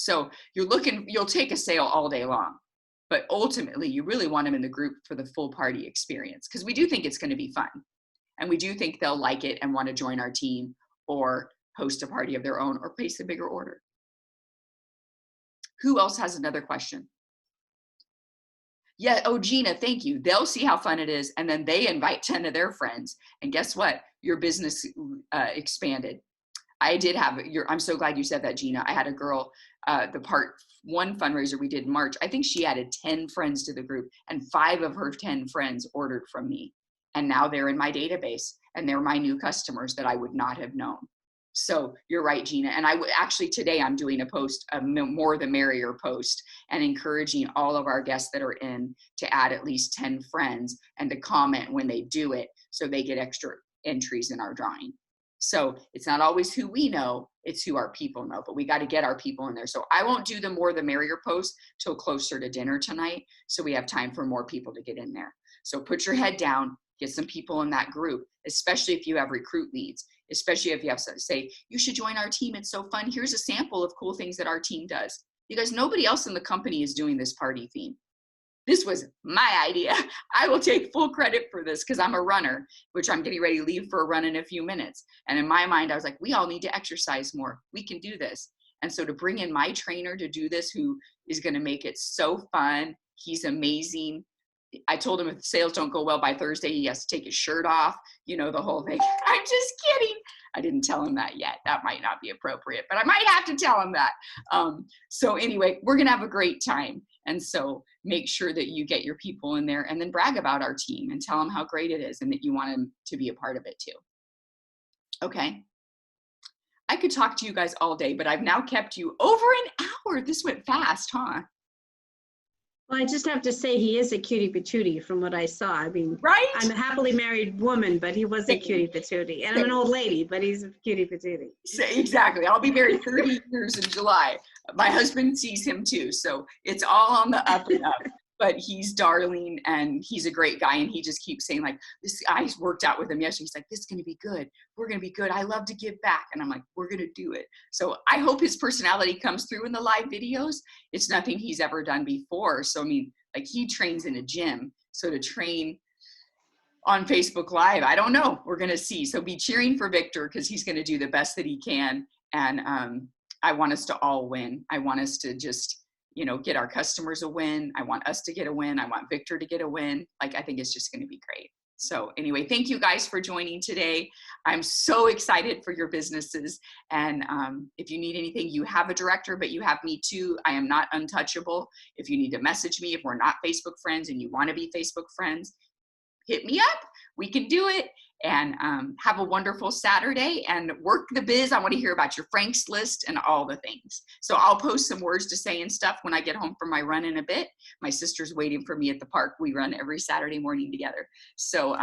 So you'll take a sale all day long, but ultimately you really want them in the group for the full party experience, because we do think it's going to be fun. And we do think they'll like it and want to join our team or host a party of their own or place a bigger order. Who else has another question? Yeah, oh, Gina, thank you. They'll see how fun it is, and then they invite 10 of their friends. And guess what? Your business expanded. I did have I'm so glad you said that, Gina. I had a girl, the part 1 fundraiser we did in March, I think she added 10 friends to the group, and 5 of her 10 friends ordered from me. And now they're in my database, and they're my new customers that I would not have known. So you're right, Gina. And actually today I'm doing a post, a more the merrier post, and encouraging all of our guests that are in to add at least 10 friends and to comment when they do it, so they get extra entries in our drawing. So it's not always who we know, it's who our people know, but we got to get our people in there. So I won't do the more the merrier post till closer to dinner tonight, so we have time for more people to get in there. So put your head down, get some people in that group, especially if you have recruit leads, especially if you have to say, you should join our team, it's so fun. Here's a sample of cool things that our team does. Because nobody else in the company is doing this party theme. This was my idea. I will take full credit for this because I'm a runner, which I'm getting ready to leave for a run in a few minutes. And in my mind, I was like, we all need to exercise more. We can do this. And so to bring in my trainer to do this, who is going to make it so fun, he's amazing. I told him if sales don't go well by Thursday, he has to take his shirt off, you know, the whole thing. I'm just kidding. I didn't tell him that yet. That might not be appropriate, but I might have to tell him that. So anyway, we're going to have a great time. And so make sure that you get your people in there and then brag about our team and tell them how great it is and that you want them to be a part of it too. Okay. I could talk to you guys all day, but I've now kept you over an hour. This went fast, huh? Well, I just have to say he is a cutie patootie from what I saw. I mean, right? I'm a happily married woman, but he was a cutie patootie. And I'm an old lady, but he's a cutie patootie. Exactly. I'll be married 30 years in July. My husband sees him too. So it's all on the up and up. But he's darling and he's a great guy. And he just keeps saying, like, this, I worked out with him yesterday. He's like, this is going to be good. We're going to be good. I love to give back. And I'm like, we're going to do it. So I hope his personality comes through in the live videos. It's nothing he's ever done before. So, I mean, like, he trains in a gym. So to train on Facebook Live, I don't know. We're going to see. So be cheering for Victor because he's going to do the best that he can. And I want us to all win. I want us to just, you know, get our customers a win. I want us to get a win. I want Victor to get a win. Like, I think it's just going to be great. So anyway, thank you guys for joining today. I'm so excited for your businesses. And if you need anything, you have a director, but you have me too. I am not untouchable. If you need to message me, if we're not Facebook friends and you want to be Facebook friends, hit me up. We can do it. And have a wonderful Saturday and work the biz. I want to hear about your Franks list and all the things. So I'll post some words to say and stuff when I get home from my run in a bit. My sister's waiting for me at the park. We run every Saturday morning together. So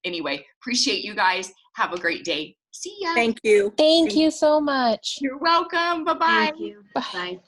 anyway, appreciate you guys. Have a great day. See ya. Thank you. Thank you so much. You're welcome. Bye-bye. Thank you. Bye. Bye.